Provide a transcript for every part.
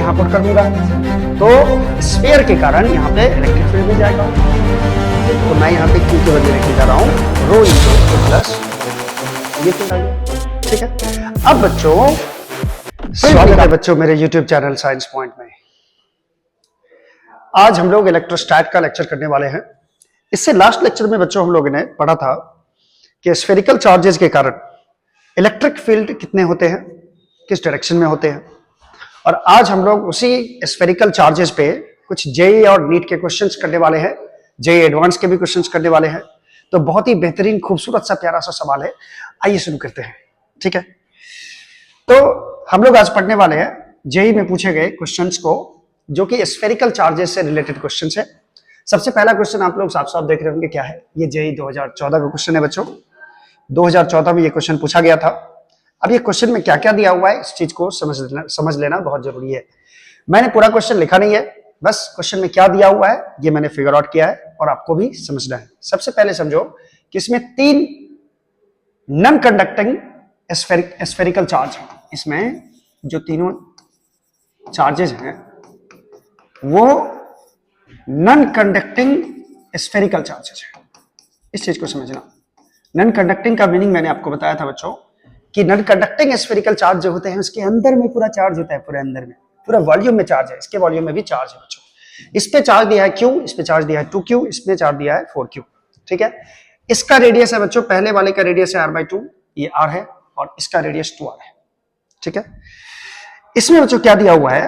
यहां पुट कर दूंगा तो स्फीयर के कारण यहाँ पे इलेक्ट्रिक फील्ड मिल जाएगा। तो मैं यहाँ पे क्यू के बदले लिखने जा रहा हूँ रो इंटू प्लस ये फील्ड आ गया। ठीक है, अब बच्चों स्वागत है बच्चों मेरे YouTube चैनल साइंस पॉइंट में। आज हम लोग इलेक्ट्रोस्टैट का लेक्चर करने वाले हैं। इससे लास्ट लेक्चर में बच्चों हम लोगों ने पढ़ा था कि स्फेरिकल चार्जेस के कारण इलेक्ट्रिक फील्ड कितने होते हैं, किस डायरेक्शन में होते हैं। और आज हम लोग उसी स्फेरिकल चार्जेस पे कुछ जेईई और नीट के क्वेश्चंस करने वाले हैं, जेईई एडवांस के भी क्वेश्चंस करने वाले हैं। तो बहुत ही बेहतरीन खूबसूरत सा प्यारा सा सवाल है, आइए शुरू करते हैं। ठीक है, तो हम लोग आज पढ़ने वाले हैं जेईई में पूछे गए क्वेश्चंस को जो कि स्फेरिकल चार्जेस से रिलेटेड क्वेश्चंस है। सबसे पहला क्वेश्चन आप लोग साफ साफ देख रहे होंगे क्या है, ये जेईई 2014 का क्वेश्चन है बच्चों। 2014 में ये क्वेश्चन पूछा गया था। अब ये क्वेश्चन में क्या क्या दिया हुआ है इस चीज को समझ लेना बहुत जरूरी है। मैंने पूरा क्वेश्चन लिखा नहीं है, बस क्वेश्चन में क्या दिया हुआ है ये मैंने फिगर आउट किया है और आपको भी समझना है। सबसे पहले समझो कि इसमें 3 नॉन कंडक्टिंग स्फेरिकल चार्ज है। इसमें जो तीनों चार्जेस हैं वो नॉन कंडक्टिंग स्फेरिकल चार्जेस है। इस चीज को समझना। नॉन कंडक्टिंग का मीनिंग मैंने आपको बताया था बच्चों कि नॉन कंडक्टिंग स्फेरिकल चार्ज जो होते हैं उसके अंदर में पूरा चार्ज होता है, पूरे अंदर में पूरा वॉल्यूम में चार्ज है। इसके वॉल्यूम में भी चार्ज है बच्चों। इस पे चार्ज दिया है Q, इस पे चार्ज दिया है 2Q, इसमें चार्ज दिया है 4Q। ठीक है, इसका रेडियस है बच्चों, पहले वाले का रेडियस है r/2, ये r है और इसका रेडियस 2r है। ठीक है, इसमें बच्चों क्या दिया हुआ है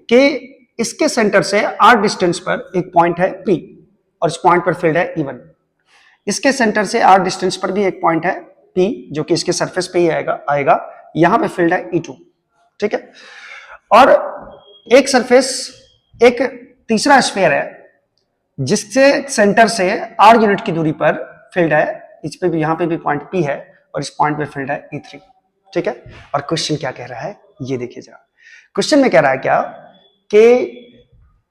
कि इसके सेंटर से r डिस्टेंस पर एक पॉइंट है P और इस पॉइंट पर फील्ड है E1। इसके सेंटर से r डिस्टेंस पर भी एक पॉइंट है P जो कि इसके सरफेस पे ही आएगा। यहां पे फील्ड है E2। ठीक है, और एक सरफेस, एक तीसरा स्फीयर है जिससे सेंटर से r यूनिट की दूरी पर फील्ड है। इस पे भी, यहां पे भी पॉइंट P है और इस पॉइंट पे फील्ड है E3। ठीक है, और क्वेश्चन क्या कह रहा है ये देखिए जरा। क्वेश्चन में कह रहा है क्या कि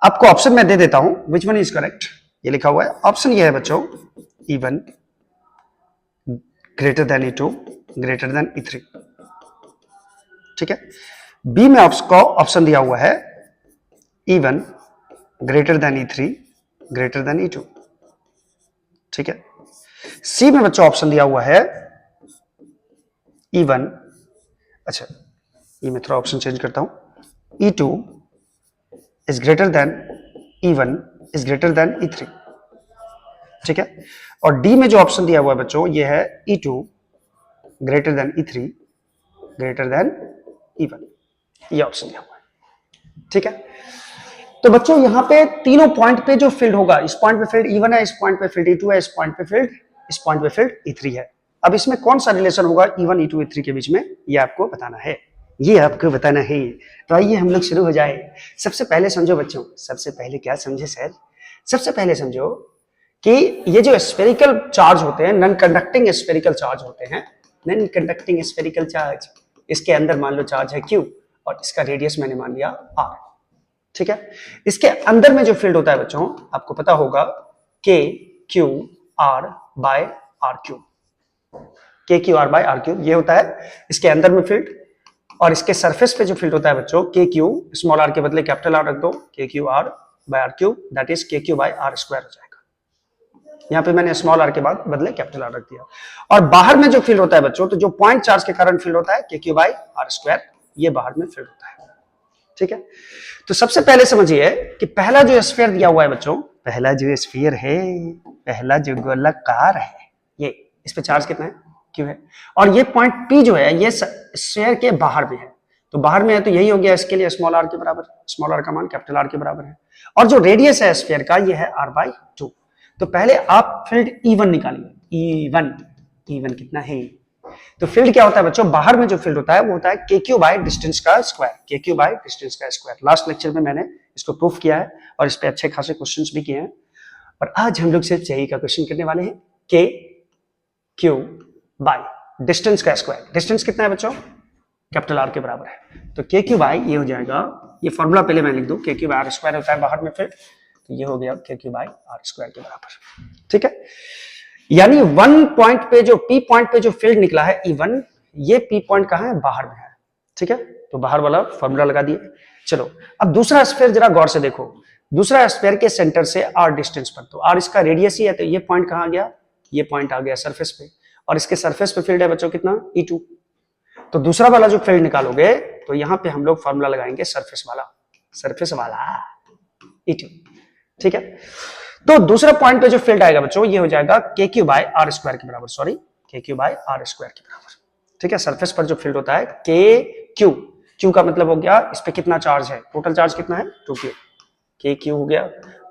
आपको ऑप्शन में दे देता हूं, विच वन इज करेक्ट। ये लिखा हुआ है, ऑप्शन ये है बच्चों E1 greater than E2 greater than E3। ठीक है, बी में आपको ऑप्शन दिया हुआ है E1 greater than E3 greater than E2। ठीक है, सी में बच्चों ऑप्शन दिया हुआ है E1, अच्छा ये मैं थोड़ा ऑप्शन चेंज करता हूं, E2 is greater than E1 is greater than E3। ठीक है, और डी में जो ऑप्शन दिया हुआ है बच्चों ये है E2 greater than E3 greater than E1, ये ऑप्शन दिया हुआ है। ठीक है, तो बच्चों यहां पे तीनों पॉइंट पे जो फील्ड होगा, इस पॉइंट पे फील्ड E1 है, इस पॉइंट पे फील्ड E2 है, इस पॉइंट पे फील्ड E3 है। अब इसमें कौन सा रिलेशन होगा E1 E2 E3 के बीच में, ये आपको बताना है, ये आपको बताना है। तो आइए हम लोग शुरू हो जाए। सबसे पहले समझो बच्चों, सबसे पहले क्या समझे सर, सबसे पहले समझो कि ये जो स्फेरिकल चार्ज होते हैं, नॉन कंडक्टिंग स्फेरिकल चार्ज होते हैं, नॉन कंडक्टिंग स्फेरिकल चार्ज, इसके अंदर मान लो चार्ज है Q और इसका रेडियस मैंने मान लिया R। ठीक है, इसके अंदर में जो फील्ड होता है बच्चों आपको पता होगा KQR/R3, KQR/R3 ये होता है इसके अंदर में फील्ड। और इसके सरफेस पे जो फील्ड होता है बच्चों KQ, स्मॉल r के बदले कैपिटल R रख दो, KQR/R3 दैट इज KQ/R² हो जाएगा। यहाँ पे मैंने स्मॉल r के बाद बदले कैपिटल R रख दिया। और बाहर में जो फील्ड होता है बच्चों, तो जो पॉइंट चार्ज के कारण फील्ड होता है KQ/R², ये बाहर में फील्ड होता है। ठीक है, तो सबसे पहले समझिए कि पहला जो स्फीयर दिया हुआ है बच्चों, पहला जो स्फीयर है, पहला जो गोलाकार है, ये इस पे चार्ज कितना है Q है, और ये पॉइंट P जो है ये स्फीयर के बाहर में है। तो बाहर में है तो यही हो गया इसके लिए स्मॉल r के बराबर, स्मॉल r का मान कैपिटल R के बराबर है। और जो रेडियस है स्फीयर का ये है r/2। तो पहले आप फील्ड E1 निकालिए, E1 कितना है, तो फील्ड क्या होता है बच्चों, बाहर में जो फील्ड होता है वो होता है KQ/डिस्टेंस का स्क्वायर, KQ/डिस्टेंस का स्क्वायर। लास्ट लेक्चर में मैंने इसको प्रूफ किया है और इस पे अच्छे खासे क्वेश्चंस भी किए हैं। और आज हम लोग सिर्फ जेईई का क्वेश्चन करने वाले हैं, KQ/डिस्टेंस का स्क्वायर। डिस्टेंस कितना है बच्चों, कैपिटल R के बराबर है। तो KQ/ ये हो जाएगा, ये फॉर्मूला पहले मैं लिख दूं, KQ/R² होता है बाहर में फील्ड, तो ये हो गया KQ/R² के बराबर। ठीक है, यानी वन पॉइंट पे जो P पॉइंट पे जो फील्ड निकला है E1, ये P पॉइंट कहां है, बाहर में है। ठीक है, तो बाहर वाला फॉर्मूला लगा दिए। चलो अब दूसरा स्फीयर जरा गौर से देखो, दूसरा स्फीयर के सेंटर से r डिस्टेंस पर, तो r इसका रेडियस ही है, तो ये पॉइंट कहां गया, ये पॉइंट आ गया सरफेस पे, और इसके सरफेस पे फील्ड है बच्चों कितना, E2। तो दूसरा वाला जो फील्ड निकालोगे तो यहां पे हम लोग फॉर्मूला लगाएंगे सरफेस वाला E2, ठीक है। तो दूसरा पॉइंट पे जो फील्ड आएगा बच्चों ये हो जाएगा KQ बाय आर स्क्वायर के बराबर, sorry KQ by R square के बराबर, ठीक है। सरफेस पर जो फील्ड होता है KQ, Q का मतलब हो गया इस पे कितना चार्ज है, टोटल चार्ज कितना है 2Q, KQ हो गया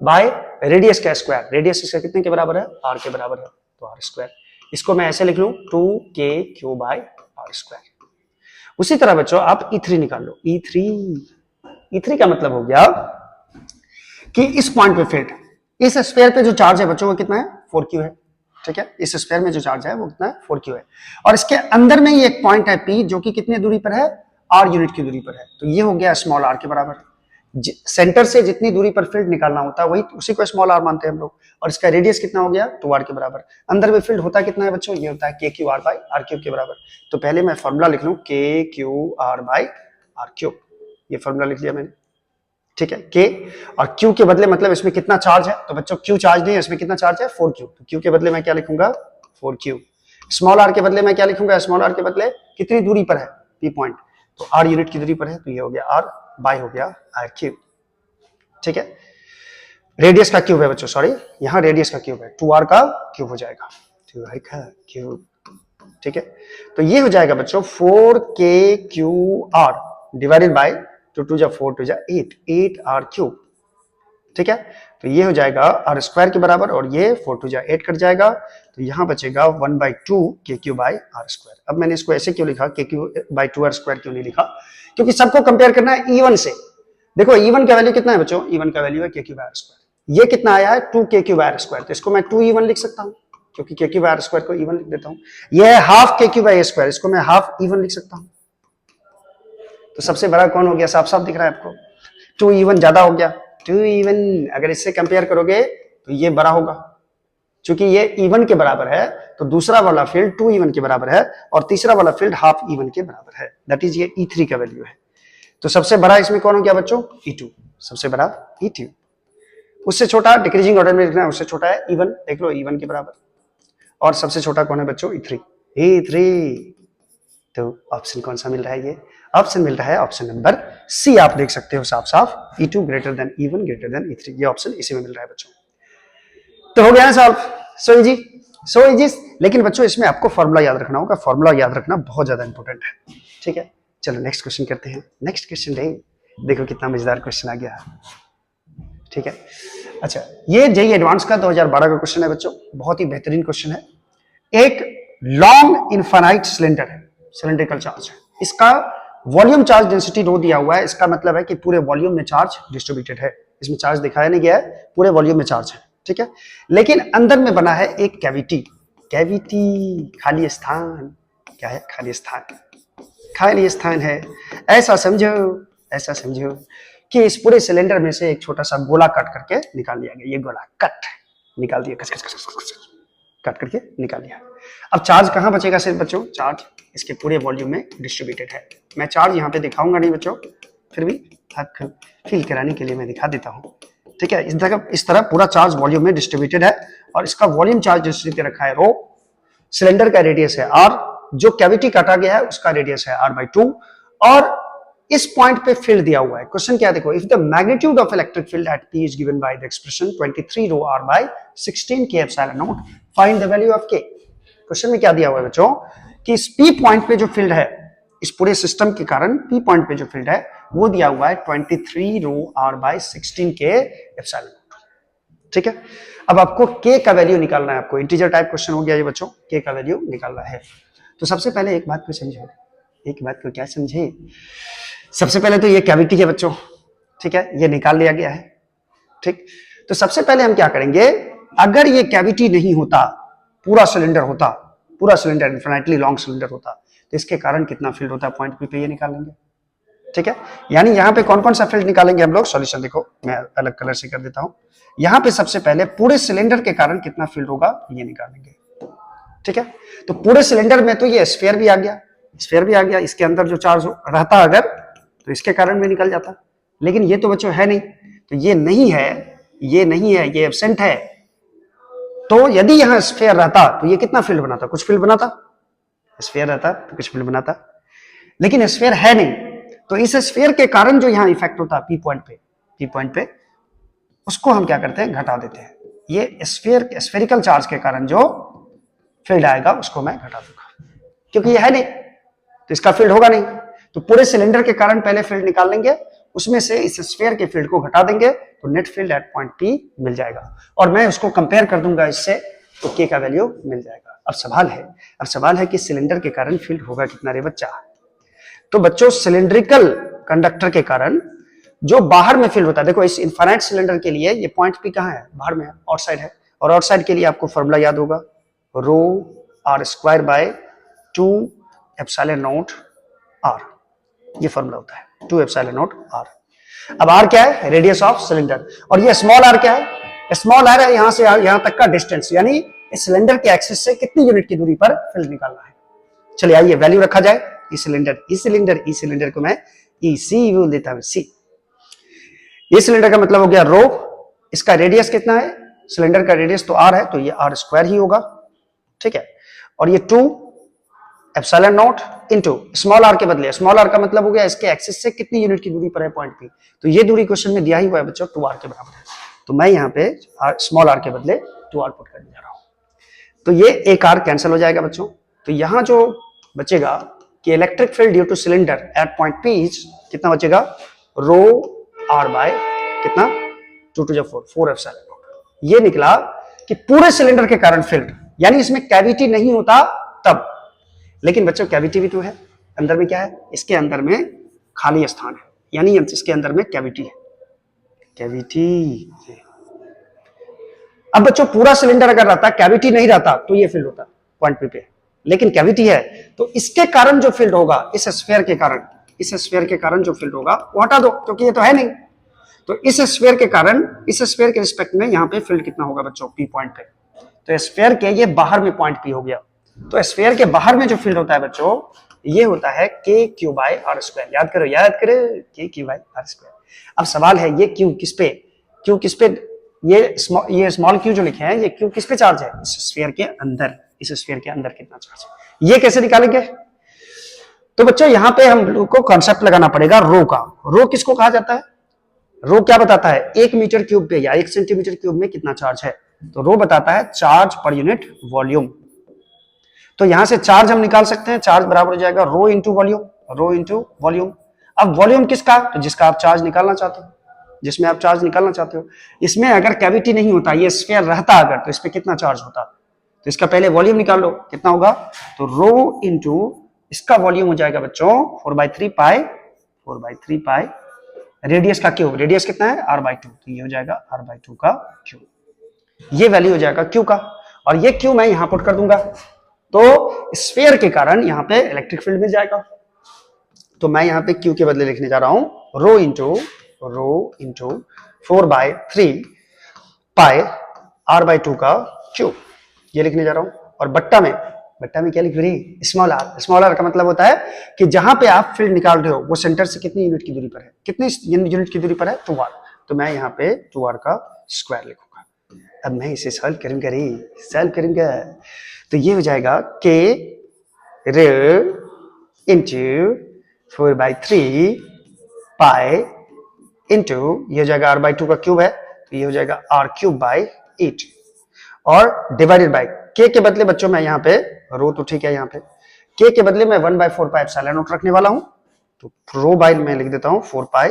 बाय रेडियस का स्क्वायर, रेडियस इसका कितने के बराबर है, R के बराबर है, तो R स्क्वायर। इसको मैं ऐसे लिख लूं 2KQ बाय आर स्क्वायर। उसी तरह बच्चों आप E3 निकाल लो, E3 का मतलब हो गया कि इस पॉइंट पे फील्ड, इस स्फीयर पे जो चार्ज है बच्चों वो कितना है 4Q है, ठीक है। इस स्फीयर में जो चार्ज है वो कितना है 4Q है, और इसके अंदर में ही एक पॉइंट है P जो कि कितनी दूरी पर है, R यूनिट की दूरी पर है, तो ये हो गया स्मॉल r के बराबर। सेंटर से जितनी दूरी पर फील्ड निकालना होता है वही उसी को स्मॉल r मानते हैं हम लोग, और इसका रेडियस कितना हो गया 2r के बराबर। अंदर में फील्ड होता कितना है बच्चों, ये होता है KQR बाय R क्यूब के बराबर। तो पहले मैं फॉर्मूला लिख लूं KQR बाय R क्यूब, ये फॉर्मूला लिख लिया मैंने, ठीक है। K और Q के बदले मतलब इसमें कितना चार्ज है, तो बच्चों Q चार्ज नहीं है, इसमें कितना चार्ज है 4Q, तो Q के बदले मैं क्या लिखूंगा 4Q। स्मॉल r के बदले मैं क्या लिखूंगा, स्मॉल r के बदले कितनी दूरी पर है P पॉइंट, तो R यूनिट की दूरी पर है, तो ये हो गया R बाय हो गया R क्यूब, ठीक है। रेडियस का क्यूब है बच्चों, सॉरी यहां रेडियस का क्यूब है, 2r का क्यूब हो जाएगा, 2r का क्यूब, ठीक है। तो ये हो जाएगा बच्चों 4KQR डिवाइडेड बाय 2 2 जा 4 2 जा 8, 8r क्यूब, ठीक है। तो ये हो जाएगा r स्क्वायर के बराबर, और ये 4 2 जा 8 कट जाएगा, तो यहां बचेगा 1/2 KQ बाय r स्क्वायर। अब मैंने इसको ऐसे क्यों लिखा, KQ बाय 2r स्क्वायर क्यों नहीं लिखा, क्योंकि सबको कंपेयर करना है E1 से। देखो E1 का वैल्यू कितना है बच्चों, E1 का वैल्यू है KQ बाय r स्क्वायर, ये कितना आया है 2KQ बाय r स्क्वायर, तो इसको मैं 2E1 लिख सकता हूं, क्योंकि KQ बाय r स्क्वायर को E1 लिख देता हूं। ये है half KQ by a square, इसको मैं हाफ E1 लिख सकता हूं। तो सबसे बड़ा कौन हो गया, साफ साफ दिख रहा है आपको, 2E1 ज्यादा हो गया, 2E1 अगर इससे कंपेयर करोगे तो ये बड़ा होगा, क्योंकि ये E1 के बराबर है, तो दूसरा वाला फील्ड 2E1 के बराबर है, और तीसरा वाला फील्ड हाफ E1 के बराबर है, दैट इज ये E3 का वैल्यू है। तो सबसे बड़ा इसमें कौन हो गया बच्चों, E2, सबसे बड़ा E2। उससे छोटा डिक्रीजिंग ऑर्डर में लिखना है, उससे छोटा है E1, देख लो E1 के बराबर, और सबसे छोटा कौन है बच्चों E3, E3। तो ऑप्शन कौन सा मिल रहा है, ये ऑप्शन मिल रहा है ऑप्शन नंबर सी, आप देख सकते हो साफ साफ, E2 greater than E1 greater than E3, ये ऑप्शन इसी में मिल रहा है बच्चों। तो हो गया है सॉल्व, सो इजी। लेकिन बच्चों इसमें आपको फॉर्मूला याद रखना होगा, फॉर्मूला याद रखना बहुत ज्यादा इंपॉर्टेंट है, ठीक है। चलो नेक्स्ट क्वेश्चन करते हैं, नेक्स्ट क्वेश्चन देखो कितना मजेदार क्वेश्चन आ गया, ठीक है। अच्छा, ये जेईई एडवांस का 2012 का क्वेश्चन है बच्चों, बहुत ही बेहतरीन क्वेश्चन है। एक लॉन्ग इनफाइनाइट सिलेंडर है, सिलेंड्रिकल चार्ज है, इसका वॉल्यूम चार्ज डेंसिटी रो दिया हुआ है, इसका मतलब है कि पूरे वॉल्यूम में चार्ज डिस्ट्रीब्यूटेड है, इसमें चार्ज दिखाया नहीं गया है, पूरे वॉल्यूम में चार्ज है, ठीक है। लेकिन अंदर में बना है एक कैविटी, खाली स्थान, क्या है, खाली स्थान है। ऐसा समझो कि इस पूरे सिलेंडर में से एक छोटा सा गोला कट करके निकाल लिया गया, ये गोला कट निकाल दिया, कट करके निकाल लिया। अब चार्ज कहां बचेगा सिर्फ बच्चों, चार्ज इसके पूरे वॉल्यूम में डिस्ट्रीब्यूटेड है। मैं चार्ज यहाँ पे दिखाऊंगा नहीं बच्चों, फिर भी आपको फील कराने के लिए मैं दिखा देता हूँ, ठीक है। इस तरह पूरा चार्ज वॉल्यूम में डिस्ट्रीब्यूटेड है, और इसका वॉल्यूम चार्ज डिस्ट्रीब्यूट रखा है रो, सिलेंडर का रेडियस है r, जो कैविटी काटा गया है उसका रेडियस है r/2, और इस पॉइंट पे फील्ड दिया हुआ है। क्वेश्चन क्या देखो, if the magnitude of electric field at P is given by the expression 23 rho r by 16 k epsilon naught, find the value of k। Question में क्या दिया हुआ है बच्चों कि इस P पॉइंट पे जो फील्ड है, इस पूरे सिस्टम के कारण P पॉइंट पे जो फील्ड है वो दिया हुआ है 23 rho r by 16 k epsilon naught, ठीक है। अब आपको k का वैल्यू निकालना है, आपको इंटीजर टाइप क्वेश्चन हो गया ये बच्चों, k का वैल्यू निकालना है। तो सबसे पहले एक बात को समझो, एक बात को क्या समझे, सबसे पहले तो ये कैविटी है बच्चों, ठीक है, ये निकाल लिया गया है, ठीक। तो सबसे पहले हम क्या करेंगे, अगर ये कैविटी नहीं होता, पूरा सिलेंडर इन्फिनिटली लॉन्ग सिलेंडर होता, तो इसके कारण कितना फील्ड होता है पॉइंट पी पे, ये निकालेंगे, ठीक है। यानी यहाँ पे कौन कौन सा फील्ड निकालेंगे हम लोग, सॉल्यूशन देखो मैं अलग कलर से कर देता हूं। यहाँ पे सबसे पहले पूरे सिलेंडर के कारण कितना फील्ड होगा ये निकालेंगे, ठीक है। तो पूरे सिलेंडर में तो ये स्फीयर भी आ गया, इसके अंदर जो चार्ज रहता अगर, तो इसके कारण भी निकल जाता, लेकिन ये तो बच्चों है नहीं, तो ये नहीं है, ये नहीं है, ये एब्सेंट है। तो यदि यहां स्फीयर रहता तो ये कितना फील्ड बनाता, कुछ फील्ड बनाता, स्फीयर रहता तो कुछ फील्ड बनाता, लेकिन स्फीयर है नहीं, तो इस स्फीयर के कारण जो यहां इफेक्ट होता है पी पॉइंट पे, उसको हम क्या करते हैं, घटा देते हैं। ये स्फेरिकल चार्ज के कारण जो फील्ड आएगा उसको मैं घटा दूंगा, क्योंकि ये है नहीं तो इसका फील्ड होगा नहीं, तो पूरे सिलेंडर के कारण पहले फील्ड निकाल लेंगे, उसमें से इस स्फीयर के फील्ड को घटा देंगे, तो net field at point P मिल जाएगा, और मैं उसको कंपेयर कर दूंगा इससे, तो के का वैल्यू मिल जाएगा। अब सवाल है कि सिलेंडर के कारण फील्ड होगा कितना रे बच्चा। तो बच्चों सिलिंड्रिकल कंडक्टर के कारण जो बाहर में फील्ड होता है, देखो इस इनफाइनाइट सिलेंडर के लिए ये पॉइंट पी कहां है, बाहर में है, आउटसाइड है, और आउटसाइड के लिए आपको फॉर्मूला याद होगा, rho R square by 2 epsilon naught R, ये फॉर्मूला होता है 2 एप्सिलॉन नॉट आर। अब आर क्या है, रेडियस ऑफ सिलेंडर, और ये स्मॉल आर क्या है, स्मॉल आर है यहां से यहां तक का डिस्टेंस, यानी इस सिलेंडर के एक्सिस से कितनी यूनिट की दूरी पर फील्ड निकालना है। चलिए आइए वैल्यू रखा जाए, ई सिलेंडर को मैं ई सी बोल देता हूं, सी। ये सिलेंडर का मतलब हो गया रो, इसका रेडियस कितना है, सिलेंडर का रेडियस तो आर है, तो ये आर स्क्वायर ही होगा, ठीक है, और ये 2 epsilon naught into small R के बदले, स्मॉल आर का मतलब हो गया इसके एक्सिस से कितनी यूनिट की दूरी पर है पॉइंट पी, तो ये दूरी क्वेश्चन में दिया ही हुआ है बच्चों 2 आर के बराबर है, तो मैं यहाँ पे स्मॉल आर के बदले 2 आर पुट करने जा रहा हूं, तो ये एक आर कैंसिल हो जाएगा बच्चों, तो यहां जो बचेगा कि electric field due two cylinder eight point P कितना बचेगा, रो आर बाय कितना 2 to 4 एप्सिलॉन नॉट। ये निकला कि पूरे सिलेंडर के कारण फील्ड, यानी इसमें कैविटी नहीं होता तब, लेकिन बच्चों कैविटी भी तो है, अंदर में क्या है, इसके अंदर में खाली स्थान है, यानी इसके अंदर में कैविटी है, कैविटी। अब बच्चों पूरा सिलेंडर अगर रहता, कैविटी नहीं रहता, तो ये फील्ड होता पॉइंट पी पे, लेकिन कैविटी है, तो इसके कारण जो फील्ड होगा, इस स्फीयर के कारण जो फील्ड होगा वो हटा दो, क्योंकि ये तो है नहीं, तो इस स्फीयर के कारण, इस स्फीयर के रिस्पेक्ट में यहाँ पे फील्ड कितना होगा बच्चों, पी पॉइंट पे, तो स्फीयर के ये बाहर में पॉइंट पी हो गया, तो स्फीयर के बाहर में जो फील्ड होता है बच्चों, ये होता है के क्यू बाय आर स्क्वायर, याद करो के क्यू बाय आर स्क्वायर। अब सवाल है ये क्यू किस पे, ये स्मॉल क्यू जो लिखे हैं, ये क्यू किस पे चार्ज है, इस स्फीयर के अंदर कितना चार्ज है, ये कैसे निकालेंगे, तो बच्चों यहां पे हम लोग को कॉन्सेप्ट लगाना पड़ेगा रो का। रो किसको कहा जाता है, रो क्या बताता है, 1 मीटर क्यूब पे या 1 सेंटीमीटर क्यूब में कितना चार्ज है, तो रो बताता है चार्ज पर यूनिट वॉल्यूम, तो यहां से चार्ज हम निकाल सकते हैं, चार्ज बराबर हो जाएगा रो इंटू वॉल्यूम। अब वॉल्यूम किसका, तो जिसका आप चार्ज निकालना चाहते हो, जिसमें आप चार्ज निकालना चाहते हो, इसमें अगर कैविटी नहीं होता, ये स्फीयर रहता अगर, तो इस पे कितना चार्ज होता, तो इसका पहले वॉल्यूम निकाल लो कितना होगा, तो रो इंटू इसका वॉल्यूम हो जाएगा बच्चों 4/3 पाई रेडियस का क्यूब, रेडियस कितना है r/2, तो ये हो जाएगा r/2 का क्यूब, ये वैल्यू हो जाएगा क्यू का, और ये क्यू मैं यहां पुट कर दूंगा, तो स्फीयर के कारण यहां पे इलेक्ट्रिक फील्ड मिल जाएगा, तो मैं यहां पे क्यू के बदले लिखने जा रहा हूं रो इंटू 4/3 पाई r/2 का क्यूब, ये लिखने जा रहा हूं, और बट्टा में क्या लिख रही, स्मॉल आर का मतलब होता है कि जहां पे आप फील्ड निकाल रहे हो वो सेंटर से कितनी यूनिट की दूरी पर है, कितनी यूनिट की दूरी पर है 2r, तो मैं यहाँ पे 2r का स्क्वायर लिखूंगा। अब मैं इसे सॉल्व करूंगा, तो ये हो जाएगा के रे इंटू 4/3 पाई इंटू ये हो जाएगा r/2 का क्यूब है, तो ये हो जाएगा r³/8, और डिवाइडेड बाय के के बदले बच्चों मैं यहाँ पे रो तो ठीक है, यहाँ पे के के बदले मैं 1/4 पाई एप्सिलॉन नॉट रखने वाला हूं, तो रो बाय मैं लिख देता हूं 4 पाई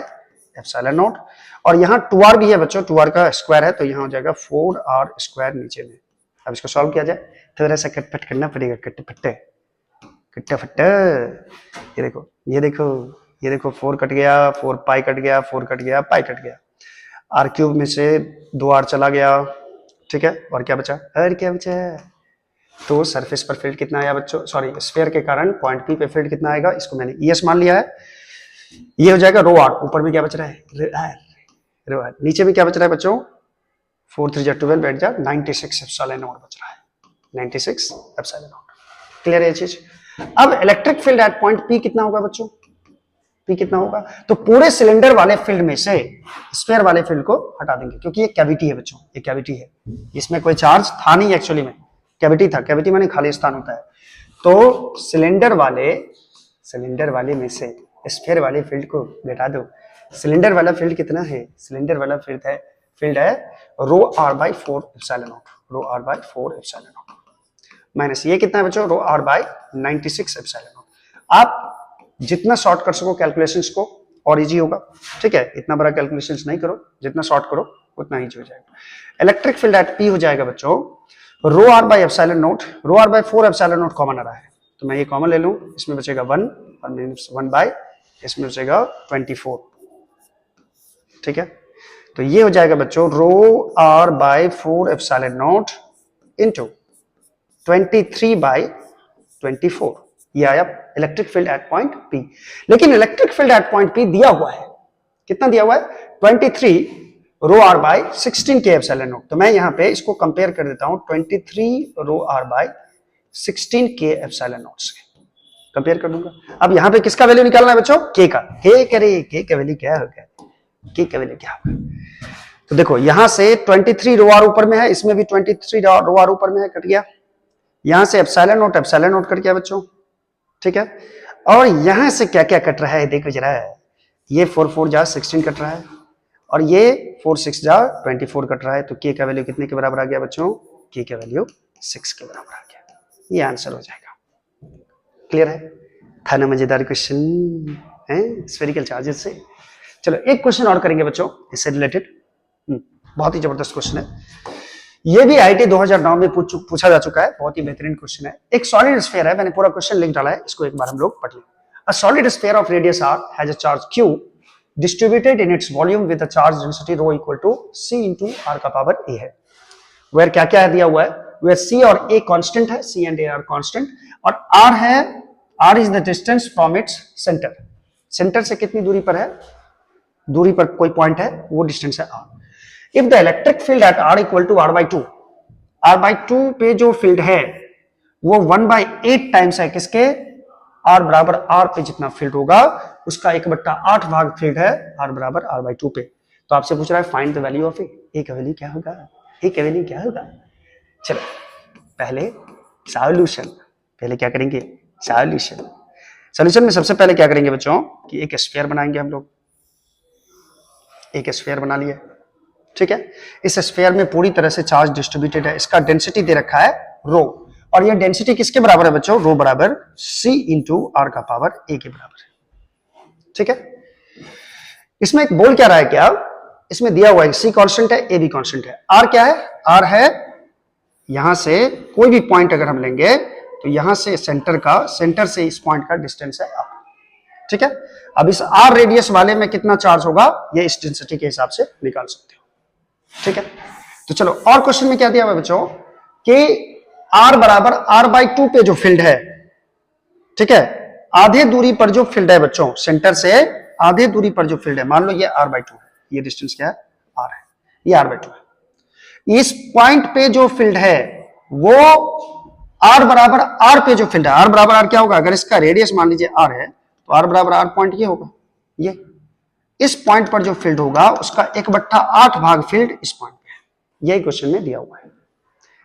एप्सिलॉन नॉट, और यहाँ 2r भी है बच्चों, 2r का स्क्वायर है, तो यहाँ हो जाएगा 4r स्क्वायर नीचे में। अब इसको सॉल्व किया जाए, थोड़ा सा कटपट करना पड़ेगा, कट्टा ये देखो 4 कट गया, 4 पाई कट गया, 4 कट गया, पाई कट गया, r³ में से 2r चला गया, ठीक है, और क्या बचा, तो सरफेस पर फील्ड कितना आया बच्चों, सॉरी स्फीयर के कारण पॉइंट पी पे फील्ड कितना आएगा, इसको मैंने ईएस मान लिया है, ये हो जाएगा रो आर, ऊपर में क्या बच रहा है रो आर, नीचे में क्या बच रहा है बच्चों, 4 3 12 बैठ जा, 96 एप्सिलॉन नॉट बच रहा है, 96 एप्सिलॉन नॉट। क्लियर है ये चीज। अब electric field at point P कितना होगा बच्चों, पी कितना होगा? तो पूरे सिलेंडर वाले फील्ड में से स्फीयर वाले फील्ड को हटा देंगे, क्योंकि ये कैविटी है बच्चों, ये कैविटी है, इसमें कोई चार्ज था नहीं एक्चुअली में, कैविटी था, कैविटी माने खाली स्थान होता है। तो सिलेंडर वाले में से स्फीयर वाले फील्ड को घटा दो। सिलेंडर वाला फील्ड कितना है? सिलेंडर वाला फील्ड है rho R by 4 epsilon naught, rho R by 4 epsilon naught, minus ये कितना है बच्चों? Rho R by 96 epsilon naught. आप जितना शॉर्ट कर सको कैलकुलेशंस को और इजी होगा, ठीक है? इतना बड़ा कैलकुलेशंस नहीं करो, जितना शॉर्ट करो उतना इजी हो जाएगा। इलेक्ट्रिक फील्ड एट पी हो जाएगा बच्चों rho R by epsilon naught, rho R by 4 epsilon naught common आ रहा है, तो मैं ये कॉमन ले लूं, इसमें बचेगा 1 और माइनस 1 बाय, इसमें बचेगा 24, ठीक है? तो ये हो जाएगा बच्चों rho R by 4 epsilon naught into 23 by 24, ये आया electric field at point P. लेकिन electric field at point P दिया हुआ है, कितना दिया हुआ है? 23 रो आर बाई 16 के एप्सिलॉन नॉट। तो मैं यहां पे इसको कंपेयर कर देता हूं 23 रो आर बाई 16 के एप्सिलॉन नॉट से कंपेयर कर दूंगा। अब यहां पे किसका वैल्यू निकालना है बच्चों? के का। के करे, के का वैल्यू क्या होगा? के का वैल्यू क्या होगा? तो देखो यहां से 23 रो आर ऊपर में है, इसमें भी 23 रो आर ऊपर में है, कट गया। यहां से एप्सिलॉन नॉट कट गया बच्चों, ठीक है? और यहां से क्या क्या कट रहा है देखो जरा, ये 4 4 जा 16 कट रहा है, और ये 4 6 जा 24 कट रहा है। तो के का वैल्यू कितने के बराबर आ गया बच्चों? के का वैल्यू 6 के बराबर आ गया। ये आंसर हो जाएगा। क्लियर है? था ना मजेदार क्वेश्चन है स्फेरिकल चार्जेस से। चलो एक क्वेश्चन और करेंगे बच्चों इससे रिलेटेड, बहुत ही जबरदस्त क्वेश्चन है। ये भी आईटी 2009 में पूछा जा चुका है, बहुत ही बेहतरीन क्वेश्चन है। एक सॉलिड स्फीयर है, मैंने पूरा क्वेश्चन लिख डाला है, इसको एक बार हम लोग पढ़ लें। A solid sphere of radius r has a charge q distributed in its volume with a charge density rho equal to c into r का पावर a है। where क्या क्या दिया हुआ है? where c और a कांस्टेंट है, c and a are constant, और r है, r is the distance from its center, centre से कितनी दूरी पर है? दूरी पर कोई पॉइंट है, वो डिस्टेंस है r। If the electric field at r equal to r by 2, r by 2 पे जो फील्ड है वो 1/8 टाइम्स है किसके? r बराबर r पे जितना फील्ड होगा उसका 1/8 भाग फील्ड है r बराबर r by 2 पे। तो आपसे पूछ रहा है फाइंड द वैल्यू ऑफ ए का वैल्यू क्या होगा? ए का वैल्यू क्या होगा? चलो पहले सॉल्यूशन, पहले क्या करेंगे? सॉल्यूशन में सबसे पहले क्या करेंगे बच्चों कि एक स्फीयर बनाएंगे हम लोग। एक स्फीयर बना लिए, ठीक है? इस स्फीयर में पूरी तरह से चार्ज डिस्ट्रीब्यूटेड है, इसका डेंसिटी दे रखा है रो, और ये डेंसिटी किसके बराबर है बच्चों? रो बराबर c इंटू आर का पावर a के बराबर है, ठीक है? इसमें एक बोल क्या रहा है क्या? इसमें दिया हुआ है c कांस्टेंट है, a भी कांस्टेंट है, r क्या है? r है यहां से कोई भी पॉइंट अगर हम लेंगे तो यहां से सेंटर से इस पॉइंट का डिस्टेंस है r, ठीक है? अब इस r रेडियस वाले में कितना चार्ज होगा ये इस डेंसिटी के हिसाब से निकाल सकते हो, ठीक है? तो चलो और क्वेश्चन में क्या दिया हुआ है बच्चों कि r बराबर r बाई 2 पे जो फील्ड है, ठीक है, आधे दूरी पर जो फील्ड है बच्चों, सेंटर से आधे दूरी पर जो फील्ड है, मान लो ये r बाई 2 है, ये डिस्टेंस क्या है? r है, ये r बाई 2 है। इस पॉइंट पे जो फील्ड है वो r बराबर r पे जो फील्ड है, r बराबर r क्या होगा? अगर इसका रेडियस मान लीजिए r है तो r बराबर r पॉइंट ये होगा, ये इस पॉइंट पर जो फील्ड होगा उसका 1/8 भाग फील्ड इस पॉइंट पे है, यही क्वेश्चन में दिया हुआ है।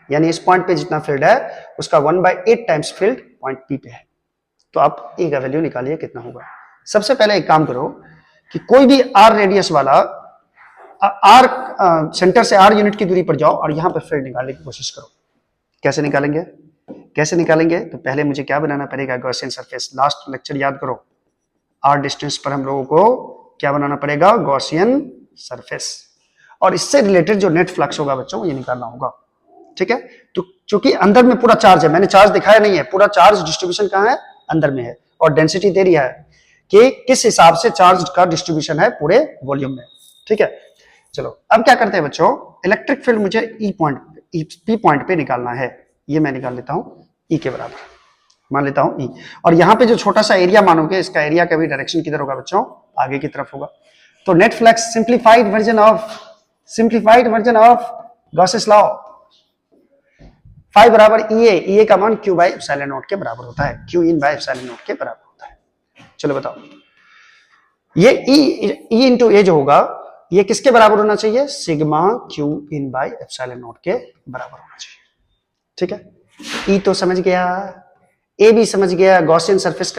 यानी इस पॉइंट पे जितना फील्ड है उसका 1/8 टाइम्स फील्ड पॉइंट पी पे है। तो आप ए का वैल्यू निकालिए कितना होगा। सबसे पहले एक काम करो कि कोई भी आर रेडियस वाला आर सेंटर से आर यूनिट की दूरी पर जाओ और यहां पर फील्ड निकालने की कोशिश करो। कैसे निकालेंगे? तो पहले मुझे क्या बनाना पड़ेगा? Gaussian surface. लास्ट लेक्चर याद करो, आर डिस्टेंस पर हम लोगों को क्या बनाना पड़ेगा? गॉसियन सरफेस, और इससे रिलेटेड जो नेट फ्लक्स होगा बच्चों ये निकालना होगा, ठीक है? तो चूंकि अंदर में पूरा चार्ज है, मैंने चार्ज दिखाया नहीं है, पूरा चार्ज डिस्ट्रीब्यूशन कहां है? अंदर में है, और डेंसिटी दे रही है कि किस हिसाब से चार्ज का डिस्ट्रीब्यूशन है पूरे वॉल्यूम में, ठीक है? चलो अब क्या करते हैं बच्चों, इलेक्ट्रिक फील्ड मुझे पी पॉइंट पे निकालना है। ये मैं निकाल लेता हूं ई के बराबर, मान लेता हूं ई, और यहां पे जो छोटा सा एरिया मानोगे इसका एरिया का भी डायरेक्शन किधर होगा बच्चों? आगे की तरफ होगा। तो net flux simplified version of Gauss's law, phi बराबर ई का मान क्यू बाई एप्सिलॉन नॉट के बराबर होता है, Q in by epsilon not के बराबर होता है। चलो बताओ ये ई इंटू ए जो होगा ये किसके बराबर होना चाहिए, sigma Q in by epsilon not के बराबर होना चाहिए। ठीक है, ई तो समझ गया, ए भी समझ गया। गॉसियन सरफेस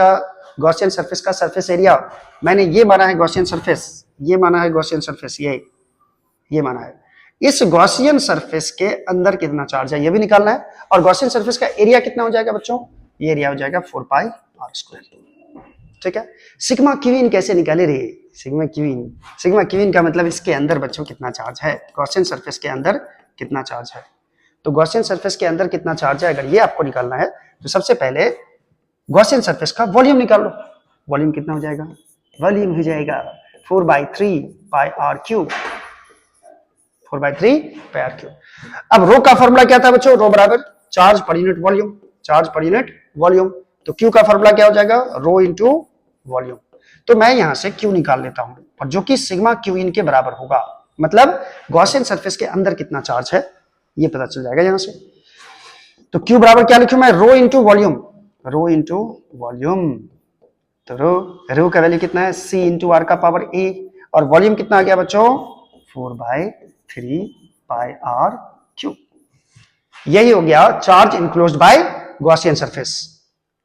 का सरफेस एरिया मैंने ये माना है गॉसियन सरफेस, ये माना है गॉसियन सरफेस, ये माना है। इस गॉसियन सरफेस के अंदर कितना चार्ज है ये भी निकालना है, और गॉसियन सरफेस का एरिया कितना हो जाएगा बच्चों, ये एरिया हो जाएगा 4 पाई आर स्क्वायर। ठीक है, सिग्मा क्यूइन कैसे निकाले रे, सिग्मा क्यूइन का मतलब इसके अंदर बच्चों कितना चार्ज है, गॉसियन सरफेस के अंदर कितना चार्ज है। तो गॉसियन सरफेस के अंदर कितना चार्ज है अगर ये आपको निकालना है तो सबसे पहले गॉसियन सरफेस का वॉल्यूम निकाल लो। वॉल्यूम कितना हो जाएगा, वॉल्यूम हो जाएगा 4/3 pi R cube, 4/3 pi R cube. अब रो का फॉर्मूला क्या था बच्चों, रो बराबर charge per unit volume, charge per unit volume. तो क्यू का फॉर्मूला क्या हो जाएगा, रो इंटू वॉल्यूम। तो मैं यहां से क्यू निकाल लेता हूं और जो कि सिग्मा क्यू इन के बराबर होगा, मतलब गॉसियन सरफेस के अंदर कितना चार्ज है ये पता चल जाएगा यहां से। तो क्यू बराबर क्या लिखूं मैं, rho into volume, rho into volume. तो रो का वैल्यू कितना है, सी इंटू आर का पावर ए, और वॉल्यूम कितना आ गया बच्चों 4/3 पाई आर क्यूब। यही हो गया charge enclosed bye Gaussian surface.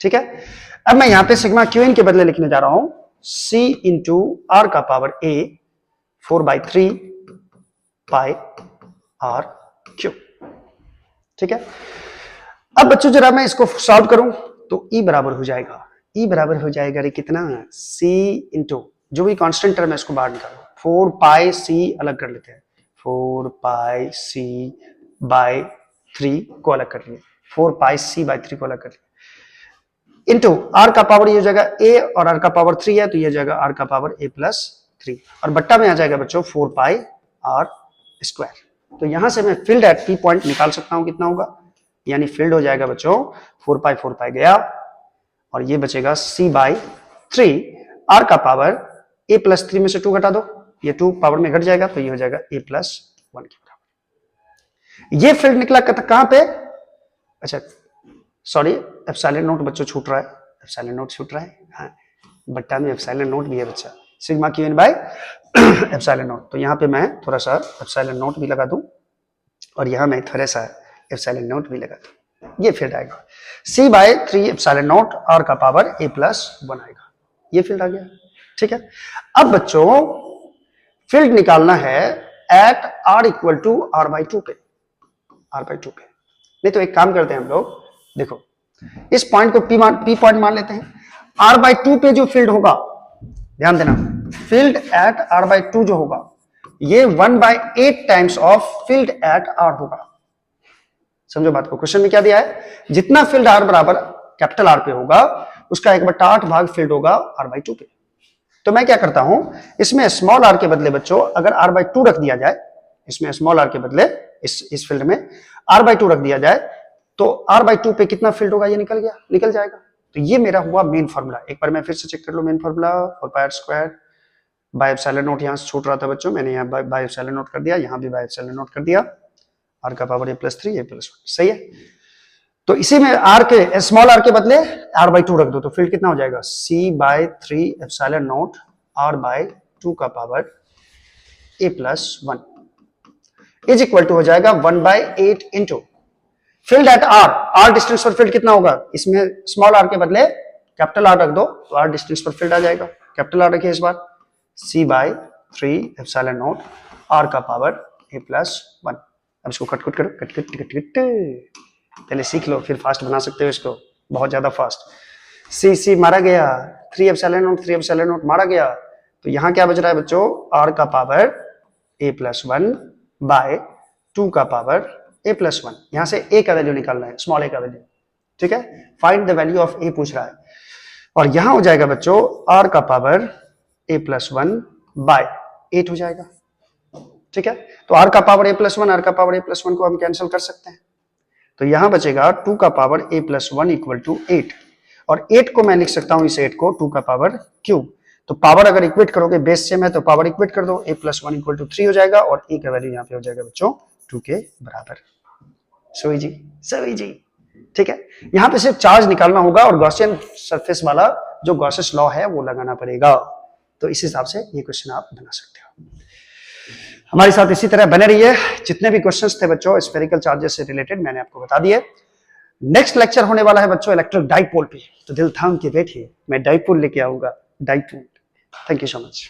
ठीक है, अब मैं यहां पे सिग्मा क्यू इन के बदले लिखने जा रहा हूं सी इंटू आर का power A 4/3 pi R cube. ठीक है, अब बच्चों जरा मैं इसको सॉल्व करूं तो ई बराबर हो जाएगा, ई बराबर हो जाएगा रे कितना, सी इंटू जो भी कांस्टेंट टर्म है इसको बाहर निकालो, 4 पाई सी अलग कर लेते हैं, 4 पाई सी बाय 3 को अलग कर लिए, 4 पाई सी बाय 3 को अलग कर लिए, इंटू आर का पावर ये हो जाएगा ए और आर का पावर 3 है तो ये हो जाएगा आर का पावर ए प्लस 3, और बट्टा में आ जाएगा बच्चों 4 पाई आर स्क्वायर। तो यहां से मैं फील्ड एट पी पॉइंट निकाल सकता हूं कितना होगा, यानी फील्ड हो जाएगा बच्चों 4 पाई गया और ये बचेगा c बाई 3, आर का पावर a प्लस 3 में से 2 घटा दो, ये 2 पावर में घट जाएगा तो ये हो जाएगा a प्लस 1 के बराबर। ये फील्ड निकला कहां पे, अच्छा सॉरी एप्सिलॉन नोट बच्चों छूट रहा है, एप्सिलॉन नोट छूट रहा है, हाँ बट्टा में एप्सिलॉन नोट भी है बच्चा, sigma Q in by epsilon note. तो यहाँ पे मैं थोड़ा सा एप्सिलॉन नोट भी लगा दूं और यहाँ मैं थोड़ा सा एप्सिलॉन नोट भी लगा दूं, ये फील्ड आएगा c/3 एप्सिलॉन नोट आर का पावर a प्लस 1 आएगा, ये फील्ड आ गया। ठीक है, अब बच्चों फील्ड निकालना है eight r equal to r/2 पे, r/2 पे। नहीं तो एक काम करते हैं हम लोग, देखो इस पॉइंट को p पॉइंट मान लेते हैं, r/2 पे जो फील्ड होगा, ध्यान देना फील्ड एट r/2 जो होगा ये 1/8 times of field at r होगा। समझो बात को, क्वेश्चन में क्या दिया है, जितना फील्ड r बराबर कैपिटल R पे होगा उसका 1/8 भाग फील्ड होगा r/2 पे। तो मैं क्या करता हूं, इसमें स्मॉल r के बदले बच्चों अगर r/2 रख दिया जाए, इसमें स्मॉल r के बदले इस फील्ड में r/2 रख दिया जाए तो r/2 पे कितना फील्ड होगा ये निकल जाएगा। तो ये मेरा हुआ मेन फॉर्मूला। एक बार मैं फिर से चेक कर लो, main formula 4 pi R square by epsilon naught, यहां से छूट रहा था बच्चों, मैंने यहाँ बाय एप्सिलॉन नोट कर दिया, यहाँ भी बाय एप्सिलॉन नोट कर दिया, आर का power a plus 3 a plus 1, सही है। तो इसी में आर के स्मॉल आर के बदले r/2 रख दो तो फील्ड कितना हो जाएगा c/3 एप्सिलॉन नोट r/2 का power a plus 1 is equal to हो जाएगा 1/8 into field at r distance पर फील्ड कितना होगा, इसमें स्मॉल r के बदले कैपिटल R रख दो तो r डिस्टेंस पर फील्ड आ जाएगा, कैपिटल R रखिए इस बार, c/3 एप्सिलॉन नोट r का पावर a प्लस 1। अब इसको कट करो, कट पहले सीख लो फिर फास्ट बना सकते हो इसको, बहुत ज्यादा फास्ट। c मारा गया, 3 एप्सिलॉन नोट मारा गया, तो यहां क्या बच रहा है बच्चों, r का पावर a प्लस 1 बाय 2 का पावर a प्लस 1। यहां से a का वैल्यू निकालना है, स्मॉल a का वैल्यू। ठीक है, find the value of a पूछ रहा है, और यहां हो जाएगा बच्चों r का पावर a प्लस 1 बाय 8 हो जाएगा। ठीक है, तो r का पावर a प्लस 1, r का पावर a प्लस 1 को हम कैंसिल कर सकते हैं, तो यहां बचेगा 2 का power a plus 1 equal to 8, और 8 को मैं लिख सकता हूं इस 8 को 2 का पावर क्यूब। तो पावर अगर इक्वेट करोगे, बेस सेम है तो पावर इक्वेट कर दो, a प्लस 1 इक्वल टू 3 हो जाएगा, और a का वैल्यू यहाँ पे हो जाएगा बच्चों 2 के बराबर। सही जी। ठीक है, यहां पे सिर्फ चार्ज निकालना होगा और गॉसियन सरफेस वाला जो गॉसेस लॉ है वो लगाना पड़ेगा। तो इस हिसाब से ये क्वेश्चन आप बना सकते हो। हमारे साथ इसी तरह बने रहिए। जितने भी क्वेश्चंस थे बच्चों स्फेरिकल चार्जेस से रिलेटेड मैंने आपको बता दिए। नेक्स्ट लेक्चर होने वाला है बच्चों इलेक्ट्रिक डाइपोल पे, तो दिल थाम के बैठिए, मैं डाइपोल लेके आऊंगा, dipole. Thank you so much.